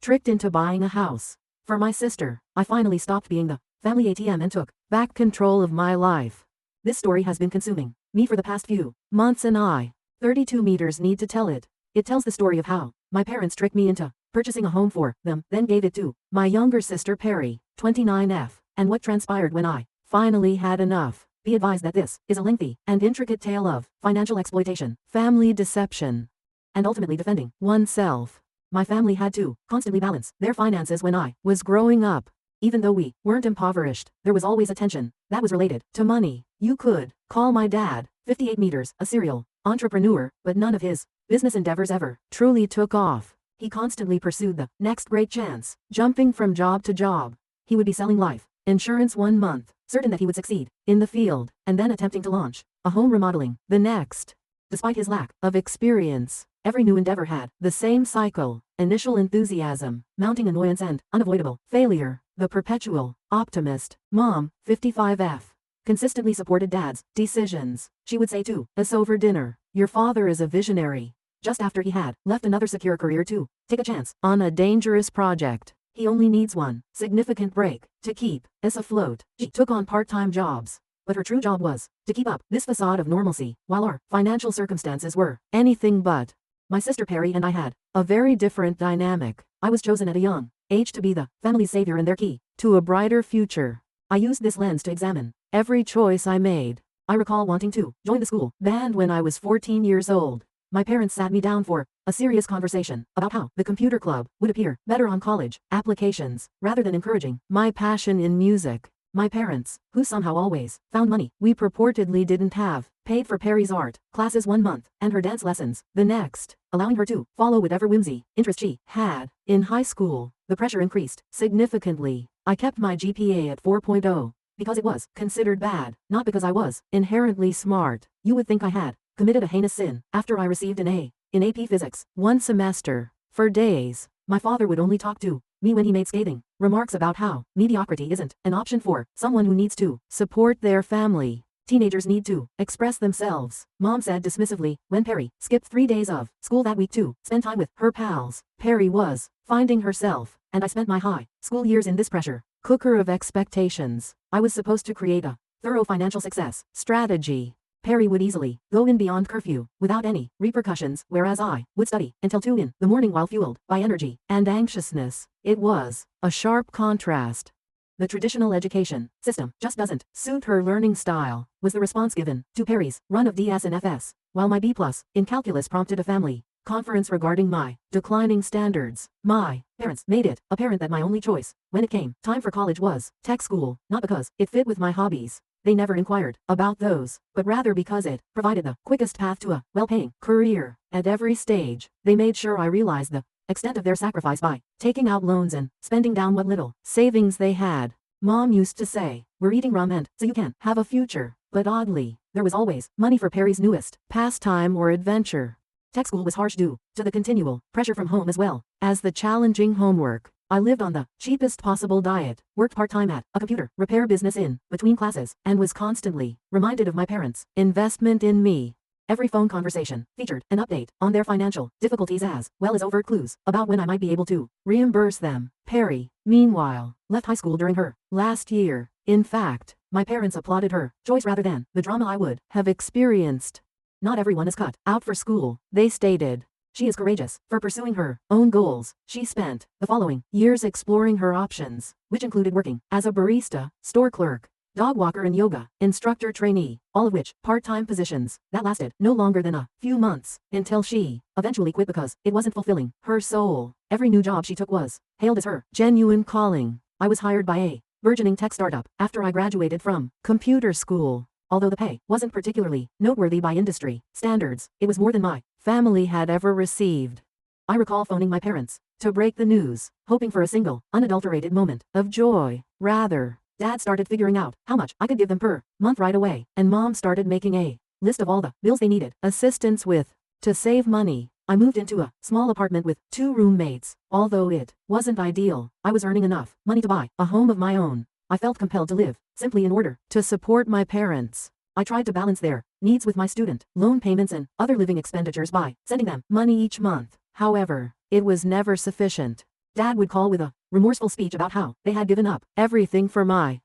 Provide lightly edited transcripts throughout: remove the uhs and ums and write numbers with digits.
tricked into buying a house. For my sister, I finally stopped being the family ATM and took back control of my life. This story has been consuming me for the past few months, and I, 32 meters, need to tell it. It tells the story of how my parents tricked me into purchasing a home for them, then gave it to my younger sister Perry, 29F, and what transpired when I finally had enough. Be advised that this is a lengthy and intricate tale of financial exploitation, family deception, and ultimately defending oneself. My family had to constantly balance their finances when I was growing up. Even though we weren't impoverished, there was always a tension that was related to money. You could call my dad, 58 meters, a serial entrepreneur, but none of his business endeavors ever truly took off. He constantly pursued the next great chance, jumping from job to job. He would be selling life insurance one month, certain that he would succeed in the field, and then attempting to launch a home remodeling the next. Despite his lack of experience, every new endeavor had the same cycle: initial enthusiasm, mounting annoyance, and unavoidable failure. The perpetual optimist, Mom, 55F, consistently supported Dad's decisions. She would say to us over dinner, "Your father is a visionary." Just after he had left another secure career to take a chance on a dangerous project. He only needs one significant break to keep us afloat. She took on part-time jobs, but her true job was to keep up this facade of normalcy while our financial circumstances were anything but. My sister Perry and I had a very different dynamic. I was chosen at a young age to be the family's savior and their key to a brighter future. I used this lens to examine every choice I made. I recall wanting to join the school band when I was 14 years old. My parents sat me down for a serious conversation about how the computer club would appear better on college applications, rather than encouraging my passion in music. My parents, who somehow always found money we purportedly didn't have, paid for Perry's art classes one month and her dance lessons the next, allowing her to follow whatever whimsy interest she had. In high school, the pressure increased significantly. I kept my GPA at 4.0 because it was considered bad, not because I was inherently smart. You would think I had committed a heinous sin after I received an A in AP Physics one semester. For days, my father would only talk to me when he made scathing remarks about how mediocrity isn't an option for someone who needs to support their family. Teenagers need to express themselves, Mom said dismissively when Perry skipped 3 days of school that week to spend time with her pals. Perry was finding herself, and I spent my high school years in this pressure cooker of expectations. I was supposed to create a thorough financial success strategy. Perry would easily go in beyond curfew without any repercussions, whereas I would study until 2 in the morning while fueled by energy and anxiousness. It was a sharp contrast. The traditional education system just doesn't suit her learning style, was the response given to Perry's run of DS and FS, while my B+ in calculus prompted a family conference regarding my declining standards. My parents made it apparent that my only choice when it came time for college was tech school, not because it fit with my hobbies. They never inquired about those, but rather because it provided the quickest path to a well-paying career. At every stage, they made sure I realized the extent of their sacrifice by taking out loans and spending down what little savings they had. Mom used to say, "We're eating rum and so you can have a future." But oddly, there was always money for Perry's newest pastime or adventure. Tech school was harsh due to the continual pressure from home as well as the challenging homework. I lived on the cheapest possible diet, worked part-time at a computer repair business in between classes, and was constantly reminded of my parents' investment in me. Every phone conversation featured an update on their financial difficulties as well as overt clues about when I might be able to reimburse them. Perry, meanwhile, left high school during her last year. In fact, my parents applauded her choice rather than the drama I would have experienced. "Not everyone is cut out for school," they stated. "She is courageous for pursuing her own goals." She spent the following years exploring her options, which included working as a barista, store clerk, dog walker and yoga instructor trainee, all of which part-time positions that lasted no longer than a few months, until she eventually quit because it wasn't fulfilling her soul. Every new job she took was hailed as her genuine calling. I was hired by a burgeoning tech startup after I graduated from computer school. Although the pay wasn't particularly noteworthy by industry standards, it was more than my family had ever received. I recall phoning my parents to break the news, hoping for a single, unadulterated moment of joy. Rather, Dad started figuring out how much I could give them per month right away, and Mom started making a list of all the bills they needed assistance with. To save money, I moved into a small apartment with 2 roommates. Although it wasn't ideal, I was earning enough money to buy a home of my own. I felt compelled to live simply in order to support my parents. I tried to balance their needs with my student loan payments and other living expenditures by sending them money each month. However, it was never sufficient. Dad would call with a remorseful speech about how they had given up everything for my.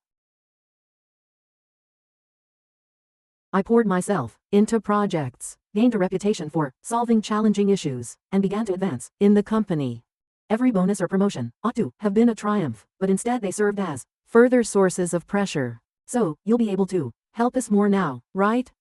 I poured myself into projects, gained a reputation for solving challenging issues, and began to advance in the company. Every bonus or promotion ought to have been a triumph, but instead they served as further sources of pressure. So, you'll be able to help us more now, right?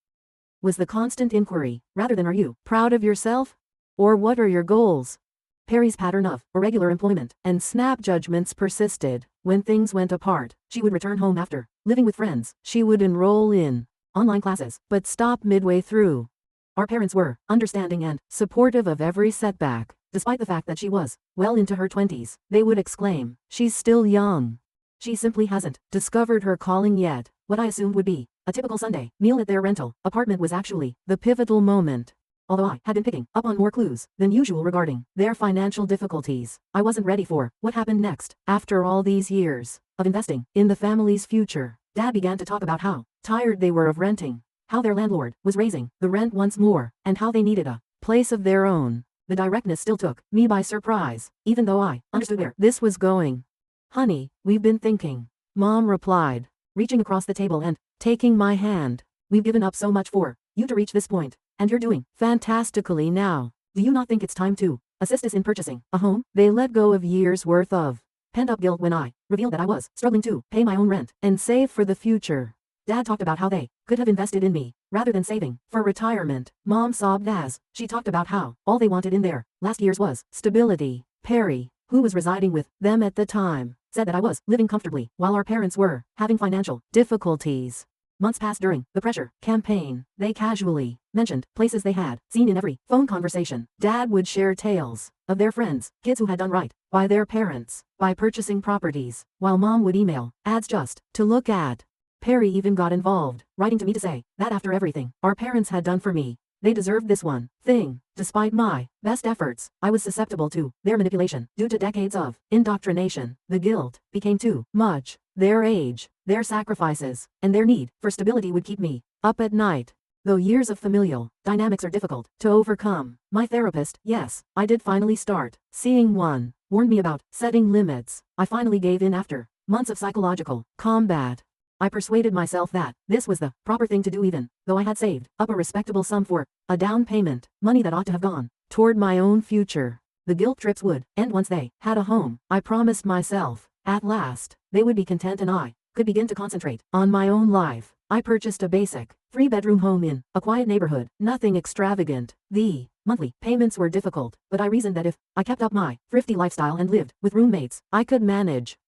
Was the constant inquiry, rather than are you proud of yourself? Or what are your goals? Perry's pattern of irregular employment and snap judgments persisted. When things went apart, she would return home after living with friends. She would enroll in online classes, but stop midway through. Our parents were understanding and supportive of every setback, despite the fact that she was well into her 20s. They would exclaim, "She's still young. She simply hasn't discovered her calling yet." What I assumed would be a typical Sunday meal at their rental apartment was actually the pivotal moment. Although I had been picking up on more clues than usual regarding their financial difficulties, I wasn't ready for what happened next. After all these years of investing in the family's future, Dad began to talk about how tired they were of renting, how their landlord was raising the rent once more, and how they needed a place of their own. The directness still took me by surprise, even though I understood where this was going. "Honey, we've been thinking," Mom replied, reaching across the table and taking my hand. "We've given up so much for you to reach this point, and you're doing fantastically now. Do you not think it's time to assist us in purchasing a home?" They let go of years' worth of pent-up guilt when I revealed that I was struggling to pay my own rent and save for the future. Dad talked about how they could have invested in me rather than saving for retirement. Mom sobbed as she talked about how all they wanted in their last years was stability. Perry, who was residing with them at the time, said that I was living comfortably while our parents were having financial difficulties. Months passed during the pressure campaign. They casually mentioned places they had seen in every phone conversation. Dad would share tales of their friends, kids who had done right by their parents by purchasing properties, while Mom would email ads just to look at. Perry even got involved, writing to me to say that after everything our parents had done for me, they deserved this one thing. Despite my best efforts, I was susceptible to their manipulation due to decades of indoctrination. The guilt became too much. Their age, their sacrifices, and their need for stability would keep me up at night. Though years of familial dynamics are difficult to overcome, my therapist, yes, I did finally start seeing one, warned me about setting limits. I finally gave in after months of psychological combat. I persuaded myself that this was the proper thing to do, even though I had saved up a respectable sum for a down payment, money that ought to have gone toward my own future. The guilt trips would end once they had a home. I promised myself, at last, they would be content and I could begin to concentrate on my own life. I purchased a basic, 3-bedroom home in a quiet neighborhood, nothing extravagant. The monthly payments were difficult, but I reasoned that if I kept up my thrifty lifestyle and lived with roommates, I could manage.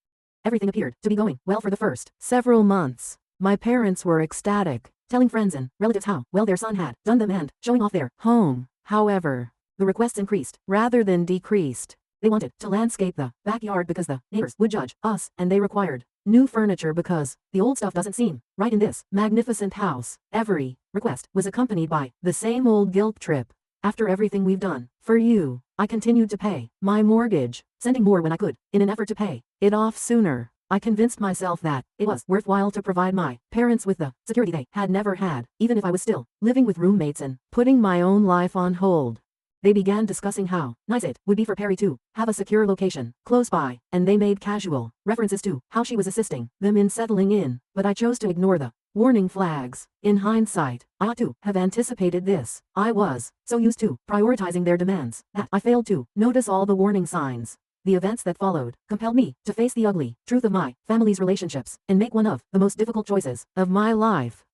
Everything appeared to be going well for the first several months. My parents were ecstatic, telling friends and relatives how well their son had done them and showing off their home. However, the requests increased rather than decreased. They wanted to landscape the backyard because the neighbors would judge us, and they required new furniture because the old stuff doesn't seem right in this magnificent house. Every request was accompanied by the same old guilt trip. After everything we've done for you, I continued to pay my mortgage, sending more when I could, in an effort to pay it off sooner. I convinced myself that it was worthwhile to provide my parents with the security they had never had, even if I was still living with roommates and putting my own life on hold. They began discussing how nice it would be for Perry to have a secure location close by, and they made casual references to how she was assisting them in settling in, but I chose to ignore the warning flags. In hindsight, I ought to have anticipated this. I was so used to prioritizing their demands that I failed to notice all the warning signs. The events that followed compelled me to face the ugly truth of my family's relationships and make one of the most difficult choices of my life.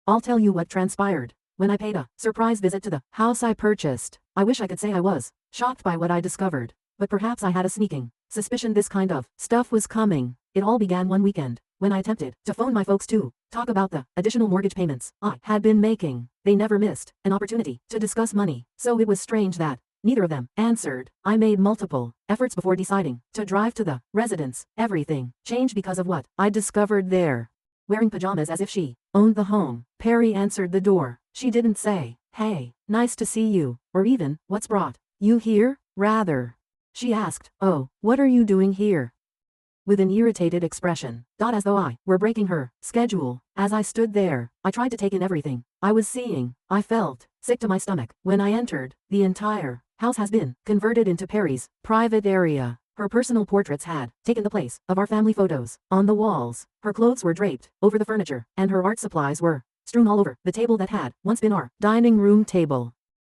I'll tell you what transpired. When I paid a surprise visit to the house I purchased, I wish I could say I was shocked by what I discovered, but perhaps I had a sneaking suspicion this kind of stuff was coming. It all began one weekend, when I attempted to phone my folks to talk about the additional mortgage payments I had been making. They never missed an opportunity to discuss money, so it was strange that neither of them answered. I made multiple efforts before deciding to drive to the residence. Everything changed because of what I discovered there. Wearing pajamas as if she owned the home, Perry answered the door. She didn't say, "Hey, nice to see you," or even, "What's brought you here?" Rather, she asked, "Oh, what are you doing here?" With an irritated expression, as though I were breaking her schedule. As I stood there, I tried to take in everything I was seeing. I felt sick to my stomach when I entered. The entire house has been converted into Perry's private area. Her personal portraits had taken the place of our family photos on the walls. Her clothes were draped over the furniture, and her art supplies were strewn all over the table that had once been our dining room table.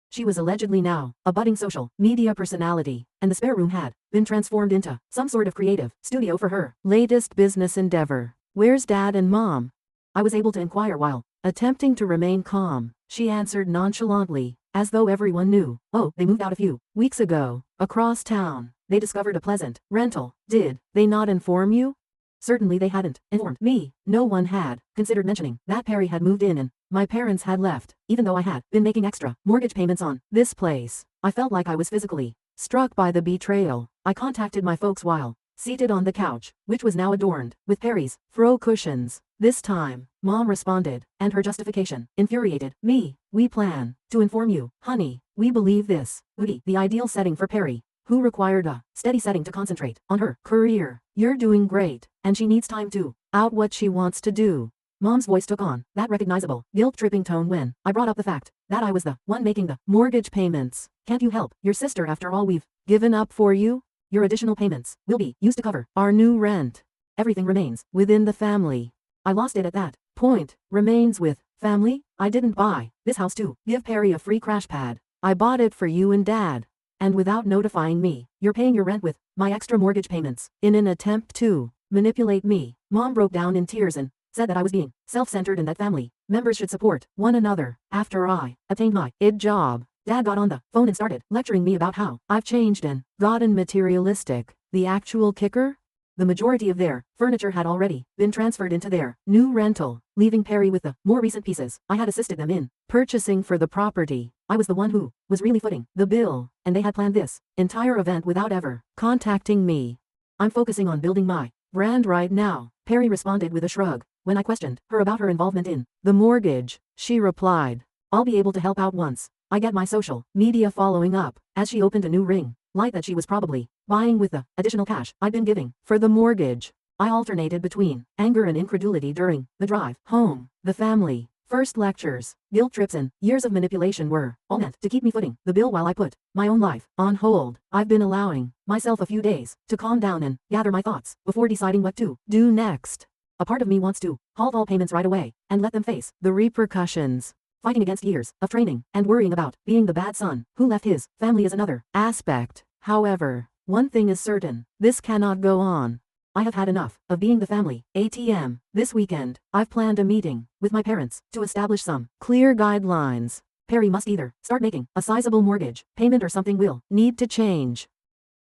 She was allegedly now a budding social media personality, and the spare room had been transformed into some sort of creative studio for her latest business endeavor. "Where's Dad and Mom?" I was able to inquire while attempting to remain calm. She answered nonchalantly, as though everyone knew. "Oh, they moved out a few weeks ago, across town. They discovered a pleasant rental. Did they not inform you?" Certainly they hadn't informed me. No one had considered mentioning that Perry had moved in and my parents had left, even though I had been making extra mortgage payments on this place. I felt like I was physically struck by the betrayal. I contacted my folks while seated on the couch, which was now adorned with Perry's throw cushions. This time, Mom responded, and her justification infuriated me. "We plan to inform you, honey. We believe this would be the ideal setting for Perry, who required a steady setting to concentrate on her career. You're doing great, and she needs time to out what she wants to do." Mom's voice took on that recognizable, guilt-tripping tone when I brought up the fact that I was the one making the mortgage payments. "Can't you help your sister after all we've given up for you? Your additional payments will be used to cover our new rent. Everything remains within the family." I lost it at that point. Remains with family? I didn't buy this house to give Perry a free crash pad. I bought it for you and Dad. And without notifying me, you're paying your rent with my extra mortgage payments in an attempt to manipulate me. Mom broke down in tears and said that I was being self-centered and that family members should support one another. After I obtained my job, Dad got on the phone and started lecturing me about how I've changed and gotten materialistic. The actual kicker? The majority of their furniture had already been transferred into their new rental, leaving Perry with the more recent pieces I had assisted them in purchasing for the property. I was the one who was really footing the bill, and they had planned this entire event without ever contacting me. "I'm focusing on building my brand right now," Perry responded with a shrug. When I questioned her about her involvement in the mortgage, she replied, "I'll be able to help out once I get my social media following up," as she opened a new ring light that she was probably buying with the additional cash I'd been giving for the mortgage. I alternated between anger and incredulity during the drive home. The family first lectures, guilt trips, and years of manipulation were all meant to keep me footing the bill while I put my own life on hold. I've been allowing myself a few days to calm down and gather my thoughts before deciding what to do next. A part of me wants to halt all payments right away and let them face the repercussions. Fighting against years of training and worrying about being the bad son who left his family is another aspect. However, one thing is certain, this cannot go on. I have had enough of being the family ATM. This weekend, I've planned a meeting with my parents to establish some clear guidelines. Perry must either start making a sizable mortgage payment or something will need to change.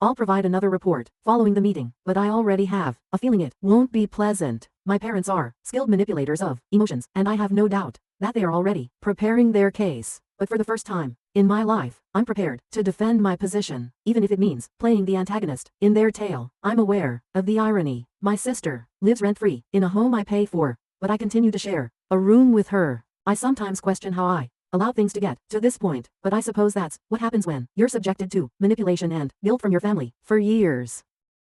I'll provide another report following the meeting, but I already have a feeling it won't be pleasant. My parents are skilled manipulators of emotions, and I have no doubt that they are already preparing their case. But for the first time in my life, I'm prepared to defend my position, even if it means playing the antagonist in their tale. I'm aware of the irony. My sister lives rent-free in a home I pay for, but I continue to share a room with her. I sometimes question how I allowed things to get to this point, but I suppose that's what happens when you're subjected to manipulation and guilt from your family for years.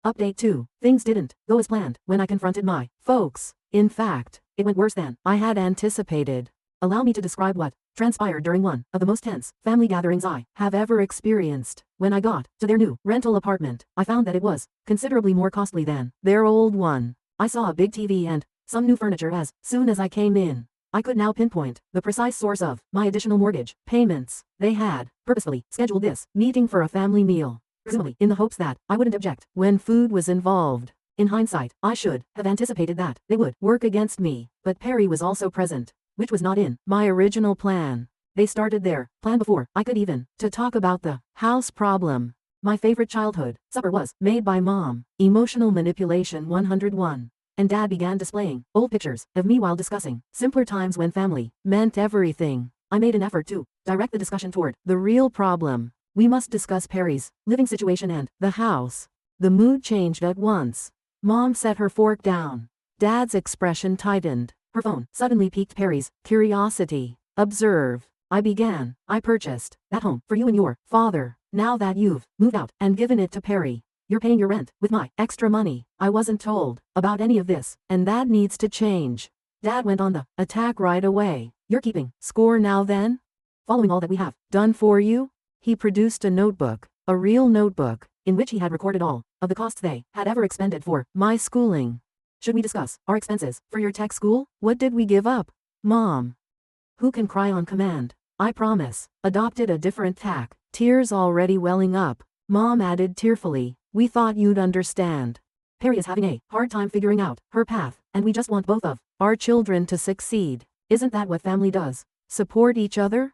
Update 2. Things didn't go as planned when I confronted my folks. In fact, it went worse than I had anticipated. Allow me to describe what transpired during one of the most tense family gatherings I have ever experienced. When I got to their new rental apartment, I found that it was considerably more costly than their old one. I saw a big TV and some new furniture as soon as I came in. I could now pinpoint the precise source of my additional mortgage payments. They had purposefully scheduled this meeting for a family meal, presumably in the hopes that I wouldn't object when food was involved. In hindsight, I should have anticipated that they would work against me, but Perry was also present, which was not in my original plan. They started their plan before I could even to talk about the house problem. My favorite childhood supper was made by Mom. Emotional manipulation 101. And Dad began displaying old pictures of me while discussing simpler times when family meant everything. I made an effort to direct the discussion toward the real problem. We must discuss Perry's living situation and the house. The mood changed at once. Mom set her fork down. Dad's expression tightened. Her phone suddenly piqued Perry's curiosity. "Observe," I began. "I purchased that home for you and your father. Now that you've moved out and given it to Perry, you're paying your rent with my extra money. I wasn't told about any of this, and that needs to change." Dad went on the attack right away. "You're keeping score now then? Following all that we have done for you? He produced a notebook, a real notebook, in which he had recorded all of the costs they had ever expended for my schooling. Should we discuss our expenses for your tech school? What did we give up? Mom. Who can cry on command? I promise. Adopted a different tack. Tears already welling up. Mom added tearfully, we thought you'd understand. Perry is having a hard time figuring out her path, and we just want both of our children to succeed. Isn't that what family does? Support each other?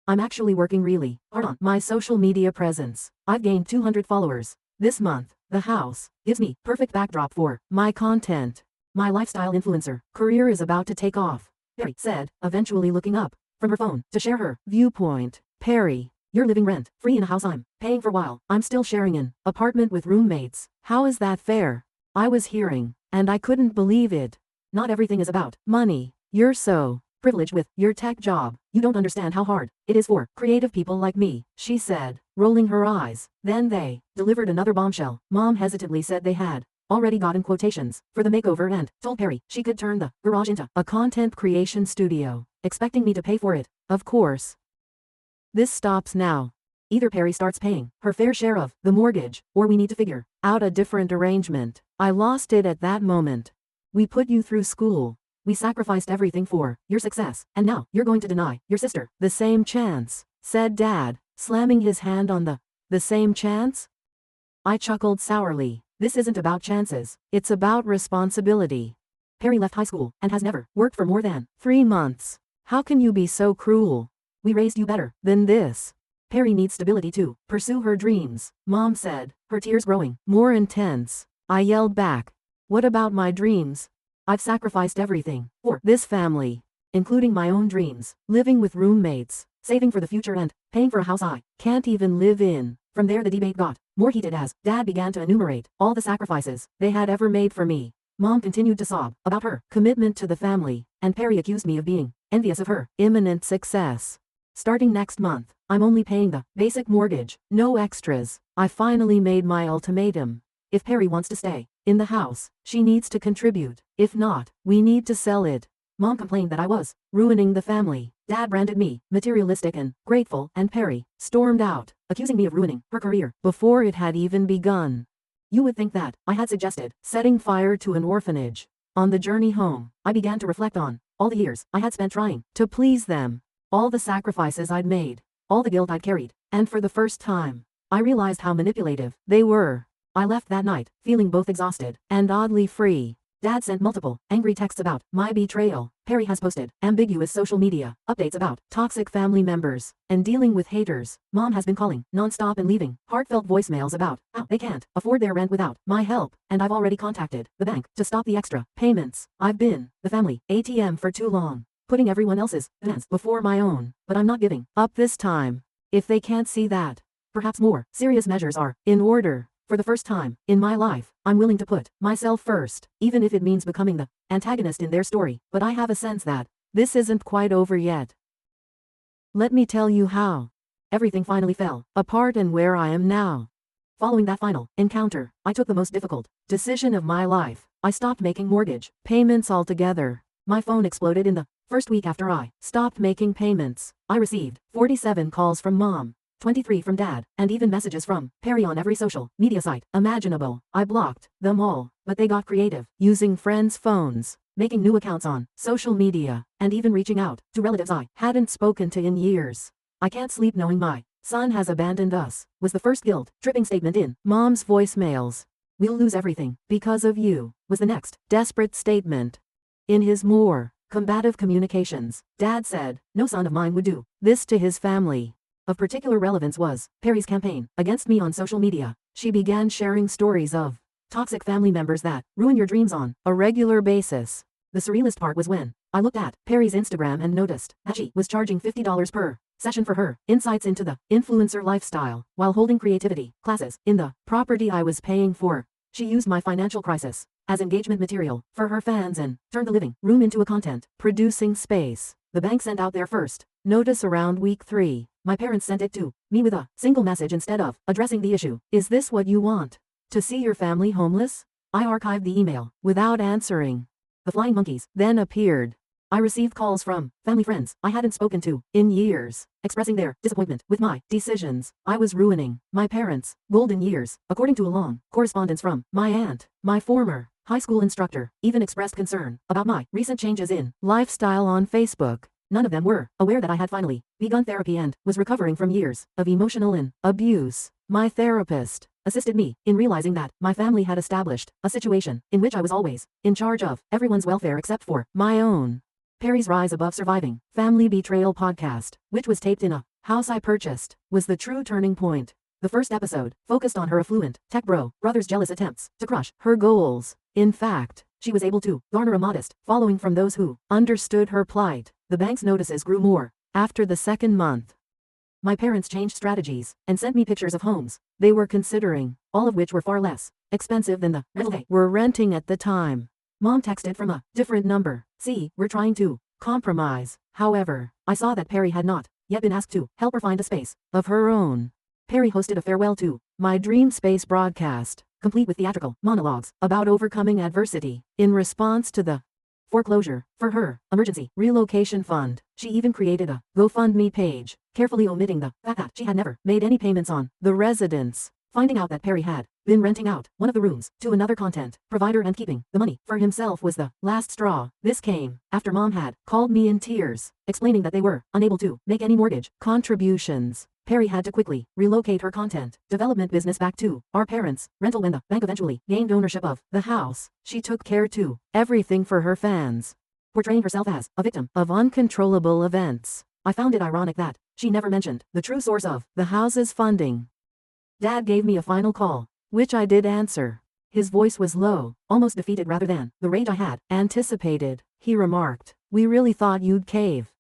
I'm actually working really hard on my social media presence. I've gained 200 followers this month. The house gives me perfect backdrop for my content. My lifestyle influencer career is about to take off, Perry said, eventually looking up from her phone to share her viewpoint. Perry, you're living rent-free in a house I'm paying for while I'm still sharing an apartment with roommates. How is that fair? I was hearing, and I couldn't believe it. Not everything is about money. You're so privileged with your tech job. You don't understand how hard it is for creative people like me, she said, rolling her eyes. Then they delivered another bombshell. Mom hesitantly said they had already gotten quotations for the makeover and told Perry she could turn the garage into a content creation studio, expecting me to pay for it. Of course. This stops now. Either Perry starts paying her fair share of the mortgage, or we need to figure out a different arrangement. I lost it at that moment. We put you through school. We sacrificed everything for your success, and now you're going to deny your sister the same chance, said Dad, slamming his hand on the same chance? I chuckled sourly. This isn't about chances, it's about responsibility. Perry left high school and has never worked for more than 3 months. How can you be so cruel? We raised you better than this. Perry needs stability to pursue her dreams, Mom said, her tears growing more intense. I yelled back. What about my dreams? I've sacrificed everything for this family, including my own dreams, living with roommates, saving for the future and paying for a house I can't even live in. From there the debate got more heated as Dad began to enumerate all the sacrifices they had ever made for me. Mom continued to sob about her commitment to the family, and Perry accused me of being envious of her imminent success. Starting next month, I'm only paying the basic mortgage, no extras. I finally made my ultimatum. If Perry wants to stay in the house, she needs to contribute. If not, we need to sell it. Mom complained that I was ruining the family. Dad branded me materialistic and grateful, and Perry stormed out, accusing me of ruining her career before it had even begun. You would think that I had suggested setting fire to an orphanage. On the journey home, I began to reflect on all the years I had spent trying to please them, all the sacrifices I'd made, all the guilt I'd carried, and for the first time, I realized how manipulative they were. I left that night, feeling both exhausted and oddly free. Dad sent multiple angry texts about my betrayal. Perry has posted ambiguous social media updates about toxic family members and dealing with haters. Mom has been calling nonstop and leaving heartfelt voicemails about how they can't afford their rent without my help, and I've already contacted the bank to stop the extra payments. I've been the family ATM for too long, putting everyone else's demands before my own, but I'm not giving up this time. If they can't see that, perhaps more serious measures are in order. For the first time in my life, I'm willing to put myself first, even if it means becoming the antagonist in their story. But I have a sense that this isn't quite over yet. Let me tell you how everything finally fell apart and where I am now. Following that final encounter, I took the most difficult decision of my life. I stopped making mortgage payments altogether. My phone exploded in the first week after I stopped making payments. I received 47 calls from Mom, 23 from Dad, and even messages from Perry on every social media site imaginable. I blocked them all, but they got creative, using friends' phones, making new accounts on social media, and even reaching out to relatives I hadn't spoken to in years. I can't sleep knowing my son has abandoned us, was the first guilt-tripping statement in Mom's voicemails. We'll lose everything because of you, was the next desperate statement. In his more combative communications, Dad said no son of mine would do this to his family. Of particular relevance was Perry's campaign against me on social media. She began sharing stories of toxic family members that ruin your dreams on a regular basis. The surrealist part was when I looked at Perry's Instagram and noticed that she was charging $50 per session for her insights into the influencer lifestyle while holding creativity classes in the property I was paying for. She used my financial crisis as engagement material for her fans and turned the living room into a content producing space. The bank sent out their first notice around week 3. My parents sent it to me with a single message instead of addressing the issue. Is this what you want? To see your family homeless? I archived the email without answering. The flying monkeys then appeared. I received calls from family friends I hadn't spoken to in years, expressing their disappointment with my decisions. I was ruining my parents' golden years. According to a long correspondence from my aunt, my former high school instructor even expressed concern about my recent changes in lifestyle on Facebook. None of them were aware that I had finally begun therapy and was recovering from years of emotional abuse. My therapist assisted me in realizing that my family had established a situation in which I was always in charge of everyone's welfare except for my own. Perry's Rise Above Surviving Family Betrayal podcast, which was taped in a house I purchased, was the true turning point. The first episode focused on her affluent tech bro brother's jealous attempts to crush her goals. In fact, she was able to garner a modest following from those who understood her plight. The bank's notices grew more. After the second month, my parents changed strategies and sent me pictures of homes they were considering, all of which were far less expensive than the rental they were renting at the time. Mom texted from a different number. "See, we're trying to compromise." However, I saw that Perry had not yet been asked to help her find a space of her own. Perry hosted a farewell to my dream space broadcast, complete with theatrical monologues about overcoming adversity. In response to the foreclosure for her emergency relocation fund, she even created a GoFundMe page, carefully omitting the fact that she had never made any payments on the residence. Finding out that Perry had been renting out one of the rooms to another content provider and keeping the money for himself was the last straw. This came after Mom had called me in tears, explaining that they were unable to make any mortgage contributions. Perry had to quickly relocate her content development business back to our parents' rental when the bank eventually gained ownership of the house. She took care to everything for her fans, portraying herself as a victim of uncontrollable events. I found it ironic that she never mentioned the true source of the house's funding. Dad gave me a final call, which I did answer. His voice was low, almost defeated rather than the rage I had anticipated. He remarked, "We really thought you'd cave.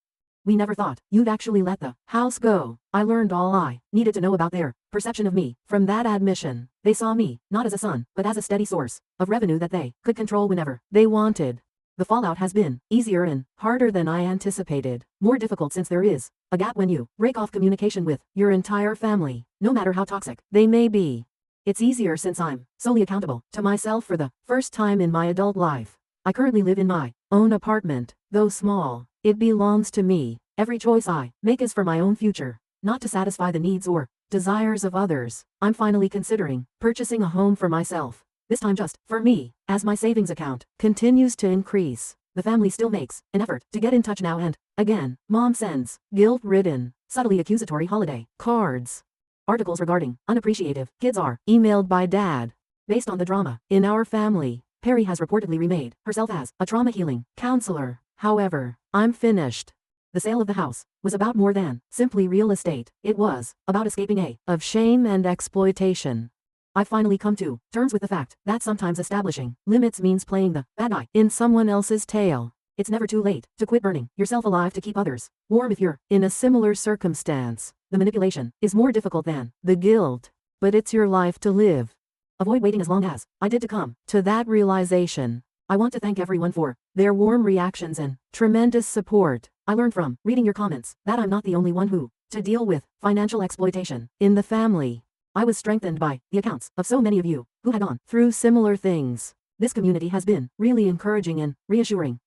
We never thought you'd actually let the house go." I learned all I needed to know about their perception of me from that admission. They saw me not as a son, but as a steady source of revenue that they could control whenever they wanted. The fallout has been easier and harder than I anticipated. More difficult since there is a gap when you break off communication with your entire family, no matter how toxic they may be. It's easier since I'm solely accountable to myself for the first time in my adult life. I currently live in my own apartment, though small. It belongs to me. Every choice I make is for my own future, not to satisfy the needs or desires of others. I'm finally considering purchasing a home for myself, this time just for me. As my savings account continues to increase, the family still makes an effort to get in touch now and again. Mom sends guilt-ridden, subtly accusatory holiday cards. Articles regarding unappreciative kids are emailed by Dad. Based on the drama in our family, Perry has reportedly remade herself as a trauma healing counselor. However, I'm finished. The sale of the house was about more than simply real estate. It was about escaping of shame and exploitation. I've finally come to terms with the fact that sometimes establishing limits means playing the bad guy in someone else's tale. It's never too late to quit burning yourself alive to keep others warm if you're in a similar circumstance. The manipulation is more difficult than the guilt, but it's your life to live. Avoid waiting as long as I did to come to that realization. I want to thank everyone for their warm reactions and tremendous support. I learned from reading your comments that I'm not the only one who to deal with financial exploitation in the family. I was strengthened by the accounts of so many of you who had gone through similar things. This community has been really encouraging and reassuring.